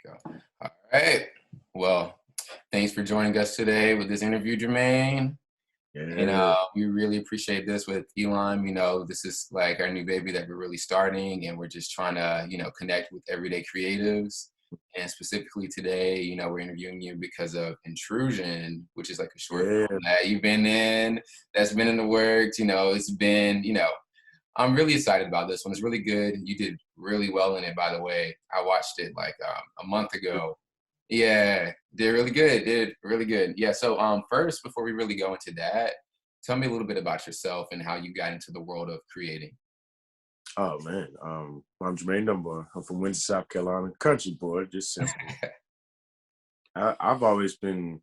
go. All right. Well, thanks for joining us today with this interview, Jermaine. And Yeah, we really appreciate this with ELIME. This is like our new baby that we're really starting, and we're just trying to, connect with everyday creatives. And specifically today, we're interviewing you because of Intrusion, which is like a short yeah, film that you've been in, that's been in the works. It's been, I'm really excited about this one. It's really good. You did really well in it, by the way. I watched it like a month ago. Yeah, did really good. Did really good. Yeah. So first, before we really go into that, tell me a little bit about yourself and how you got into the world of creating. Oh man, I'm Jermane Dunbar. I'm from Windsor, South Carolina. Country boy, just simple. I've always been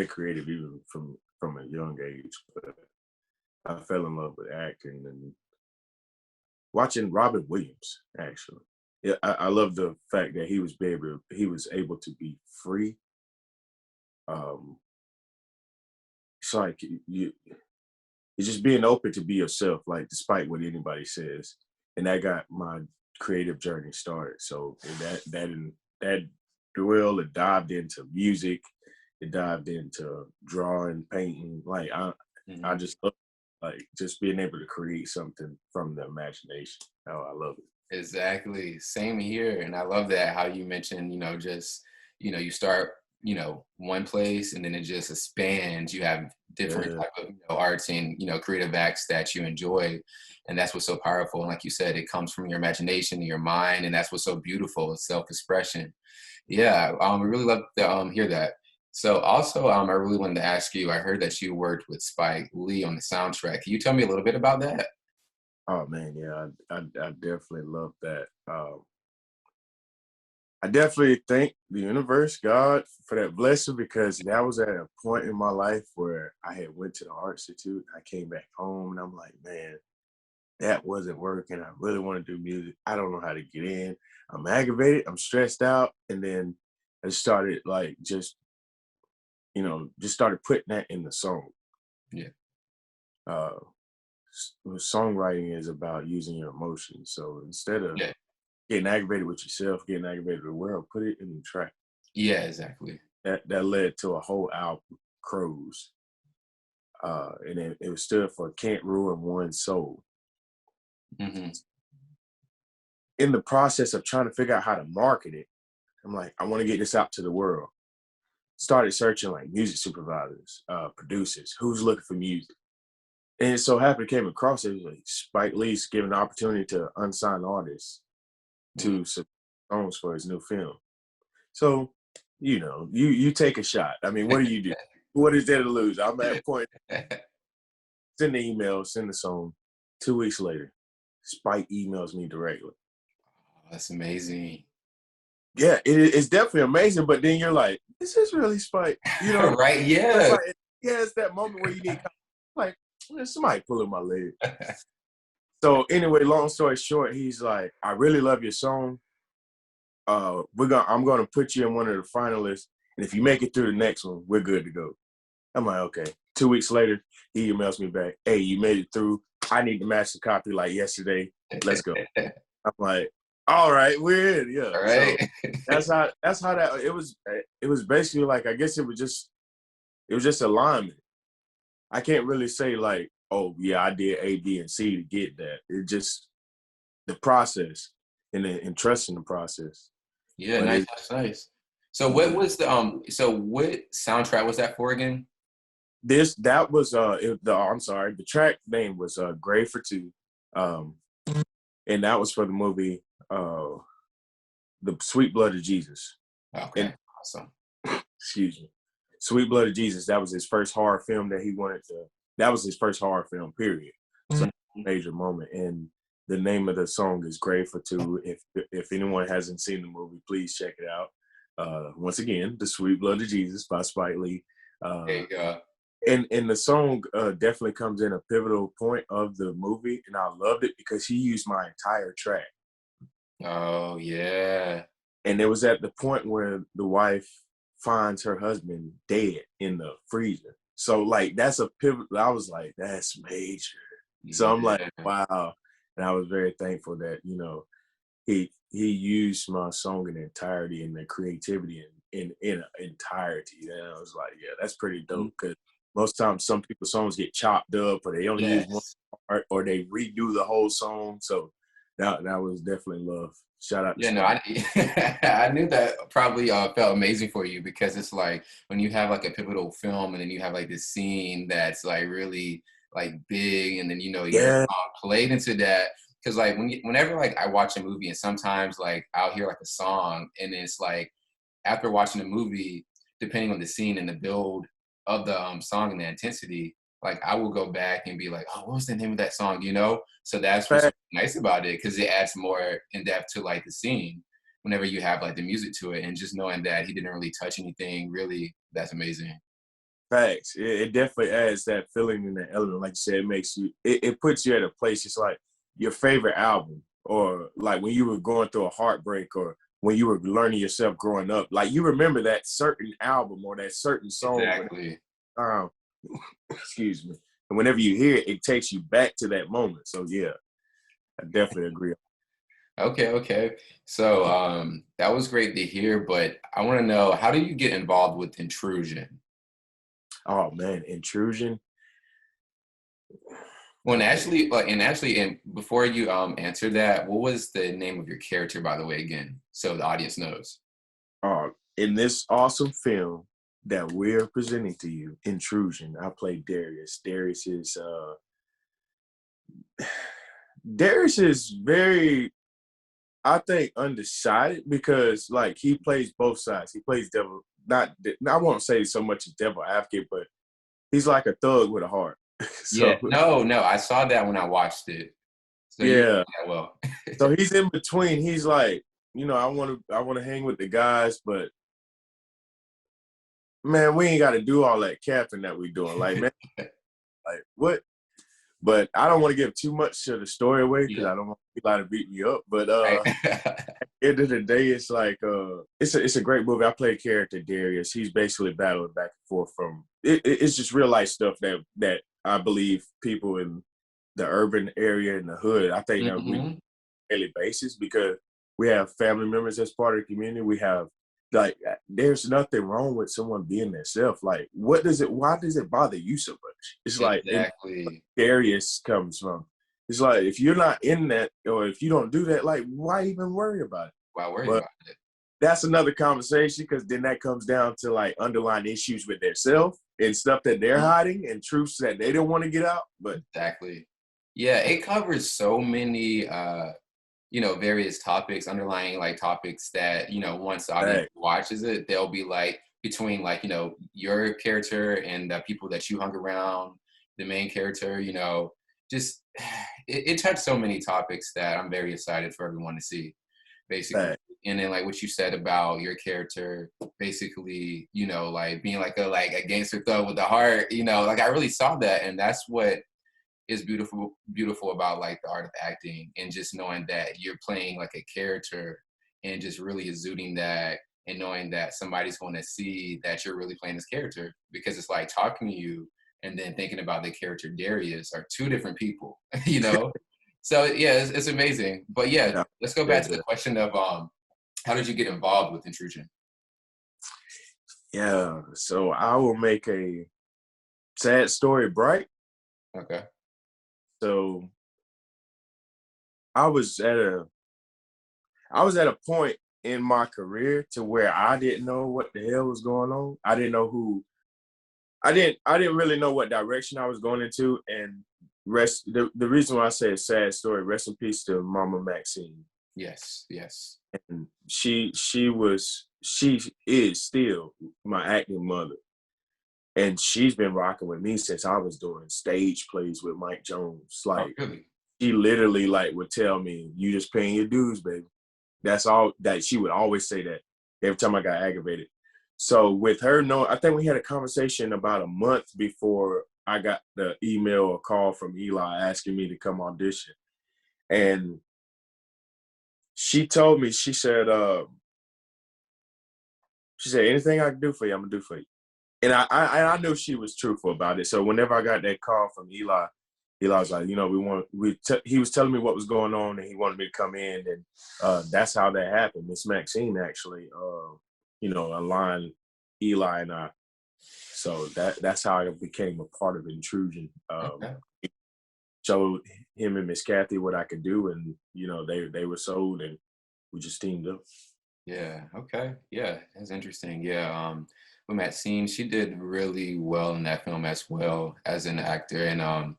creative, even from a young age. But I fell in love with acting and watching Robin Williams. Actually, yeah, I love the fact that he was able to be free. Um, it's like it's just being open to be yourself, like despite what anybody says, and that got my creative journey started. So that dwell, it dived into music, it dived into drawing, painting. I Mhm. just love like just being able to create something from the imagination. Oh, I love it. Exactly. Same here. And I love that how you mentioned, you start, one place and then it just expands. You have different Yeah, type of arts and, creative acts that you enjoy. And that's what's so powerful. And like you said, it comes from your imagination and your mind. And that's what's so beautiful. It's self-expression. Yeah. I really love to hear that. So also, I really wanted to ask you, I heard that you worked with Spike Lee on the soundtrack. Can you tell me a little bit about that? oh man, yeah, I definitely love that. I definitely thank the universe, God, for that blessing because that was at a point in my life where I had went to the Art Institute. I came back home and I'm like, man, that wasn't working. I really want to do music. I don't know how to get in. I'm aggravated. I'm stressed out. And then I started like just started putting that in the song. Yeah. Uh, Songwriting is about using your emotions. So instead of Yeah. getting aggravated with yourself, getting aggravated with the world, put it in the track. Yeah, exactly. That led to a whole album, Crows, and it stood for Can't Ruin One Soul. Hmm. In the process of trying to figure out how to market it, I'm like, I want to get this out to the world. Started searching like music supervisors, producers, who's looking for music, and it so happened came across it was like Spike Lee's giving the opportunity to unsigned artists to submit songs for his new film. So, you take a shot. I mean, what do you do? What is there to lose? I'm at a point. Send the email, send the song. 2 weeks later, Spike emails me directly. That's amazing. Yeah, it's definitely amazing, but then you're like, is this really Spike? Right? It's Yeah. like, yeah, it's that moment where you need, like, somebody pulling my leg. So anyway, long story short, he's like, I really love your song. I'm gonna put you in one of the finalists, and if you make it through the next one, we're good to go. I'm like, okay. 2 weeks later, he emails me back, hey, you made it through. I need the master copy like yesterday. Let's go. I'm like, all right, we're in, yeah. All right. So that's how that it was basically like I guess it was just alignment. I can't really say like, oh yeah, I did A, B, and C to get that. It just the process and trusting the process. Yeah, But nice, it nice, nice. So what yeah. was so what soundtrack was that for again? This that was I'm sorry, the track name was Grave for Two. Um and that was for the movie The Sweet Blood of Jesus. And Okay, awesome. excuse me. Sweet Blood of Jesus, that was his first horror film that was his first horror film, period. So major moment. And the name of the song is Grave for Two. If anyone hasn't seen the movie, please check it out. Once again, The Sweet Blood of Jesus by Spike Lee. There Uh, you go. and the song definitely comes in a pivotal point of the movie, and I loved it because he used my entire track. Oh yeah. And it was at the point where the wife finds her husband dead in the freezer. So like that's a pivot. I was like, that's major. So I'm like, Yeah. wow. And I was very thankful that, he used my song in entirety and the creativity in entirety. And I was like, yeah, that's pretty Mhm. dope because most times some people's songs get chopped up or they only use one Yes. part or they redo the whole song. So that was definitely love. Shout out to Yeah, no, Scott. I I knew that probably felt amazing for you because it's like when you have like a pivotal film and then you have like this scene that's like really like big and then your Yeah, song played into that because like whenever like I watch a movie and sometimes like I'll hear like a song and it's like after watching the movie, depending on the scene and the build of the song and the intensity, like I will go back and be like, oh, what was the name of that song? So that's what's fact, nice about it because it adds more in depth to like the scene whenever you have like the music to it and just knowing that he didn't really touch anything really that's amazing. facts. It definitely adds that feeling in the element. Like you said, it makes you. It puts you at a place. It's like your favorite album, or like when you were going through a heartbreak, or when you were learning yourself growing up. Like you remember that certain album or that certain song, or Exactly. um, excuse me. And whenever you hear it, it takes you back to that moment. So yeah, I definitely agree. Okay, okay. So that was great to hear, but I want to know how do you get involved with intrusion? Oh man, intrusion. Well, Okay. and before you answer that, what was the name of your character, by the way, again, so the audience knows? In this awesome film that we're presenting to you, Intrusion, I play Darius. Darius is very, I think, undecided because like he plays both sides. He plays devil, not I won't say so much as devil advocate, but he's like a thug with a heart. Yeah, So no, no, I saw that when I watched it. So you yeah, did that well. so he's in between. He's like, I want to hang with the guys, but man, we ain't got to do all that capping that we doing. Like man, like what? But I don't want to give too much of the story away because Yeah, I don't want people to beat me up. But right. end of the day, it's like it's a great movie. I play a character Darius. He's basically battling back and forth from it's just real life stuff that I believe people in the urban area and the hood. I think that we Hmm. daily basis because we have family members as part of the community. We have like there's nothing wrong with someone being themselves. Like why does it bother you so much? It's like in Exactly. Darius comes from. It's like if you're not in that or if you don't do that, like why even worry about it? Wow, worry But about it. that's another conversation because then that comes down to like underlying issues with themselves and stuff that they're Mhm. hiding and truths that they don't want to get out. But Exactly. Yeah, it covers so many various topics, underlying like topics that, once the audience hey, watches it, they'll be like between like, your character and the people that you hung around, the main character, just it touched so many topics that I'm very excited for everyone to see, basically. hey, And then like what you said about your character, basically, like being like a gangster thug with a heart, like I really saw that. And that's what is beautiful about like the art of acting and just knowing that you're playing like a character and just really exuding that and knowing that somebody's going to see that you're really playing this character because it's like talking to you and then thinking about the character Darius are two different people, so yeah, it's amazing. But yeah, yeah, let's go back that, to the that, question of how did you get involved with intrusion? yeah. So I will make a sad story bright. Okay. So I was at a I was at a point in my career to where I didn't know what the hell was going on. I didn't know who I didn't really know what direction I was going into. And the reason why I say a sad story, rest in peace to Mama Maxine. Yes, yes. And she is still my acting mother. And she's been rocking with me since I was doing stage plays with Mike Jones. Oh, Like really? she literally like would tell me, "You just paying your dues, baby." That's all that she would always say that every time I got aggravated. So with her, no, I think we had a conversation about a month before I got the email or call from Eli asking me to come audition. And she told me, she said, anything I can do for you, I'm gonna do for you. And I knew she was truthful about it. So whenever I got that call from Eli, Eli was like, he was telling me what was going on, and he wanted me to come in, and that's how that happened. Miss Maxine actually, aligned Eli and I. So that's how I became a part of Intrusion. Okay. Showed him and Miss Kathy what I could do, and they were sold, and we just teamed up. Yeah. Okay. Yeah. That's interesting. Yeah. With Maxine, she did really well in that film as well as an actor. And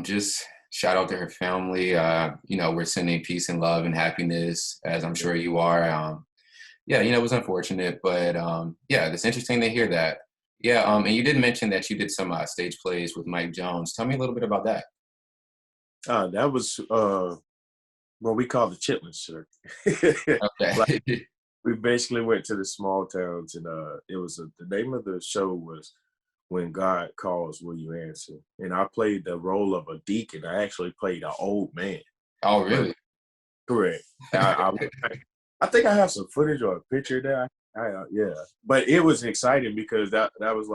just shout out to her family. We're sending peace and love and happiness, as I'm sure you are. Yeah, it was unfortunate, but yeah, it's interesting to hear that. Yeah, and you did mention that you did some stage plays with Mike Jones. Tell me a little bit about that. That was what we call the Chitlin Circuit. Like, Okay. we basically went to the small towns, and it was the name of the show was When God Calls, Will You Answer? And I played the role of a deacon. I actually played an old man. Oh, But really? correct. I think I have some footage or a picture there. Yeah, but it was exciting because that was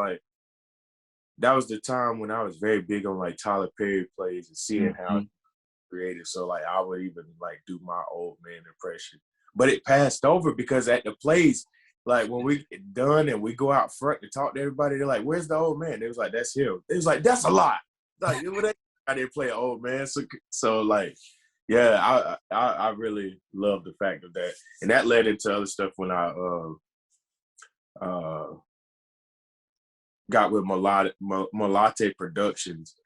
the time when I was very big on like Tyler Perry plays and seeing how Mhm. creative. So like I would even like do my old man impression. But it passed over because at the plays, like when we get done and we go out front to talk to everybody, they're like, "Where's the old man?" They was like, "That's him." They was like, "That's a lot." Like I didn't play an old man. So like, yeah, I really love the fact of that, and that led into other stuff when I uh got with Malate Productions,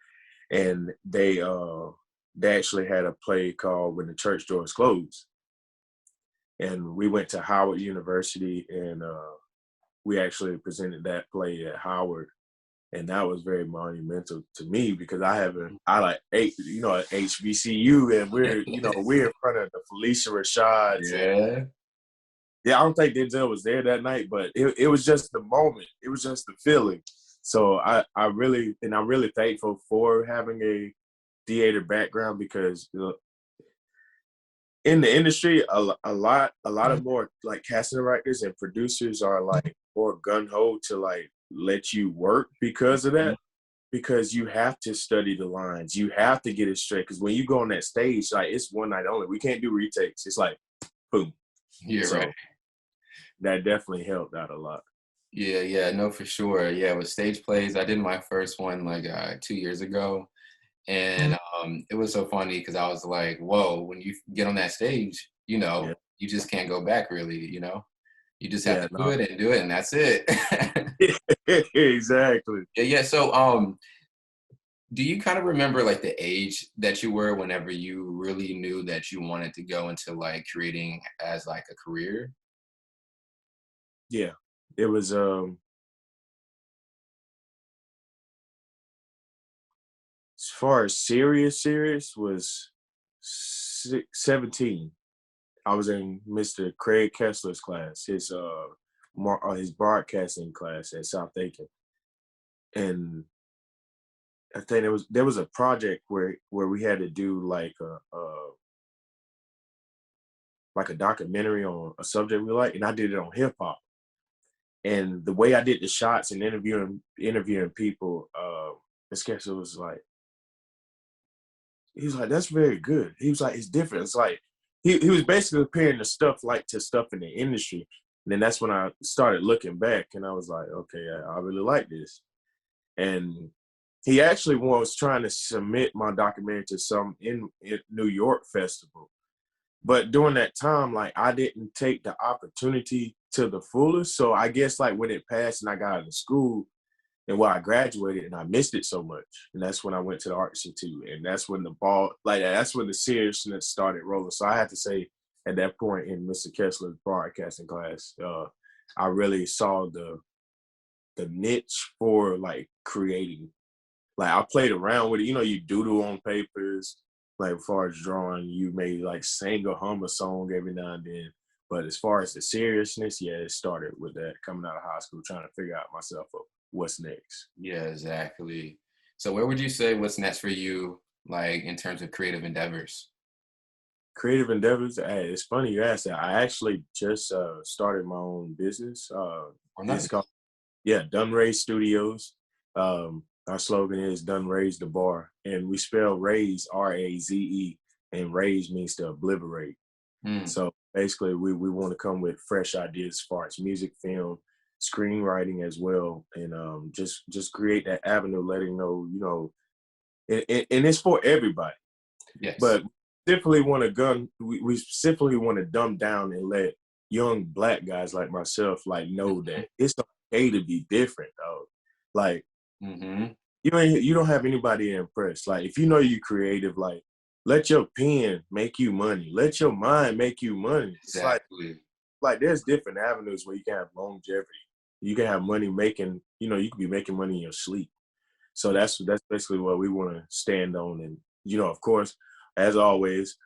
and they actually had a play called When the Church Doors Close, and we went to Howard University, and we actually presented that play at Howard, and that was very monumental to me because I like at HBCU, and we're in front of the Felicia Rashads, and Yeah. yeah, I don't think Denzel was there that night, but it was just the moment, it was just the feeling. So I'm really thankful for having a theater background because in the industry, a lot of more like casting directors and producers are like more gun ho to like let you work because of Mhm. that. Because you have to study the lines, you have to get it straight. Because when you go on that stage, like it's one night only. We can't do retakes. It's like boom. You're right. So that definitely helped out a lot. Yeah, yeah, no, for sure. Yeah, with stage plays, I did my first one like 2 years ago. And it was so funny because I was like, whoa, when you get on that stage, Yeah, you just can't go back really. You just have yeah, to do no, it and do it, and that's it. exactly. Yeah, yeah. So do you kind of remember like the age that you were whenever you really knew that you wanted to go into like creating as like a career? Yeah, it was. As far as serious was 17. I was in Mr. Craig Kessler's class, his broadcasting class at South Aiken, and I think there was a project where we had to do like a documentary on a subject we like, and I did it on hip hop. And the way I did the shots and interviewing people, Miss Kessler was like, he was like, "That's very good." He was like, "It's different." It's like he was basically comparing the stuff like to stuff in the industry. And then that's when I started looking back, and I was like, "Okay, I really like this." And he actually was trying to submit my documentary to some in New York festival, but during that time, like I didn't take the opportunity to the fullest. So I guess like when it passed and I got out of school, and I graduated and I missed it so much. And that's when I went to the Art Institute. And that's when that's when the seriousness started rolling. So I had to say at that point in Mr. Kessler's broadcasting class, I really saw the niche for like creating. Like I played around with it. You doodle on papers. Like as far as drawing, you may like sing or hum a song every now and then. But as far as the seriousness, yeah, it started with that coming out of high school, trying to figure out myself what's next. Yeah, exactly. So where would you say what's next for you, like in terms of creative endeavors? Creative endeavors. Hey, it's funny you asked that. I actually just started my own business. Or It's nice. called Dunray Studios. Our slogan is "Done raised the bar," and we spell raise R-A-Z-E, and raise means to obliterate. Mm. So basically, we want to come with fresh ideas as far as music, film, screenwriting as well, and just create that avenue, letting know, and it's for everybody. Yes. But we simply want to dumb down and let young Black guys like myself know that it's okay to be different, though. Like, you don't have anybody to impress. Like, if you know you're creative, like, let your pen make you money. Let your mind make you money. Exactly. It's like there's different avenues where you can have longevity. You can have money making, you can be making money in your sleep. So that's basically what we want to stand on. And, of course, as always,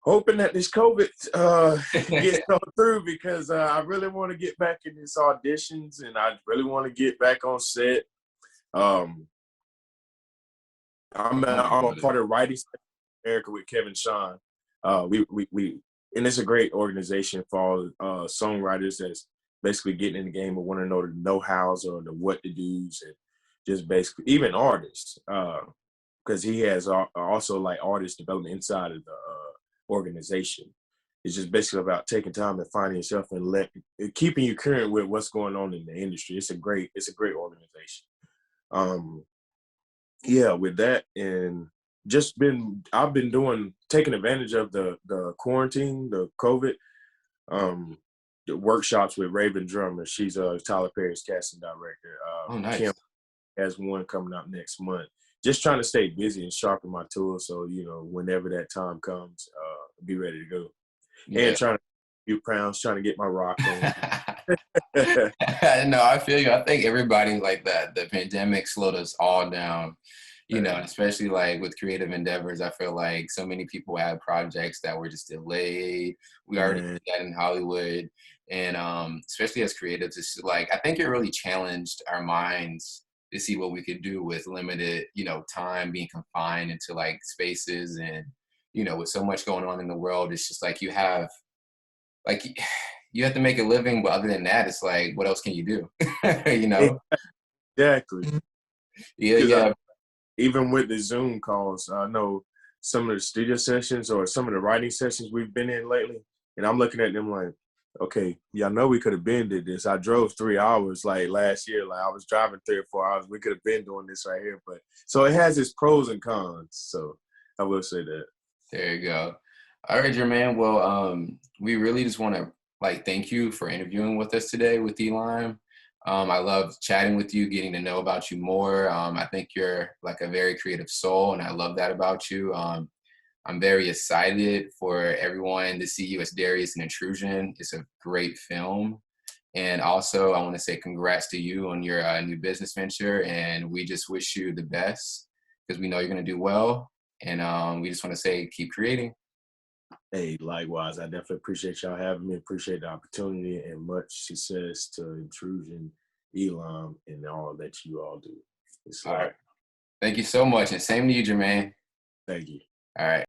hoping that this COVID gets through, because I really want to get back in these auditions, and I really want to get back on set. I'm a part of Writing America with Kevin Sean. We and it's a great organization for all songwriters that's basically getting in the game and want to know the know-hows or the what to do's, and just basically even artists, because he has also like artist development inside of the organization. It's just basically about taking time and finding yourself and keeping you current with what's going on in the industry. It's a great organization. Yeah, with that, and I've been taking advantage of the quarantine, the COVID, the workshops with Raven Drummer. She's Tyler Perry's casting director. Oh, nice. Kim has one coming out next month. Just trying to stay busy and sharpen my tools, so whenever that time comes, be ready to go. Yeah. And trying to few pounds, trying to get my rock on. No, I feel you. I think everybody like that. The pandemic slowed us all down, especially like with creative endeavors. I feel like so many people had projects that were just delayed. We already did that in Hollywood. And especially as creatives, it's like, I think it really challenged our minds to see what we could do with limited, time, being confined into like spaces. And, with so much going on in the world, it's just like you have to make a living, but other than that, it's like, what else can you do? Exactly. Yeah. Even with the Zoom calls, I know some of the studio sessions or some of the writing sessions we've been in lately, and I'm looking at them like, okay, yeah, I know we could have been did this. I drove 3 hours like last year. Like I was driving 3 or 4 hours. We could have been doing this right here. But so it has its pros and cons. So I will say that. There you go. All right, Jermane. Well, we really just want to thank you for interviewing with us today with ELIME. I love chatting with you, getting to know about you more. I think you're like a very creative soul, and I love that about you. I'm very excited for everyone to see you as Darius in Intrusion. It's a great film. And also, I want to say congrats to you on your new business venture. And we just wish you the best, because we know you're going to do well. And we just want to say, keep creating. Hey, likewise. I definitely appreciate y'all having me. Appreciate the opportunity, and much success to Intrusion, ELIME, and all that you all do. All right. Thank you so much. And same to you, Jermane. Thank you. All right.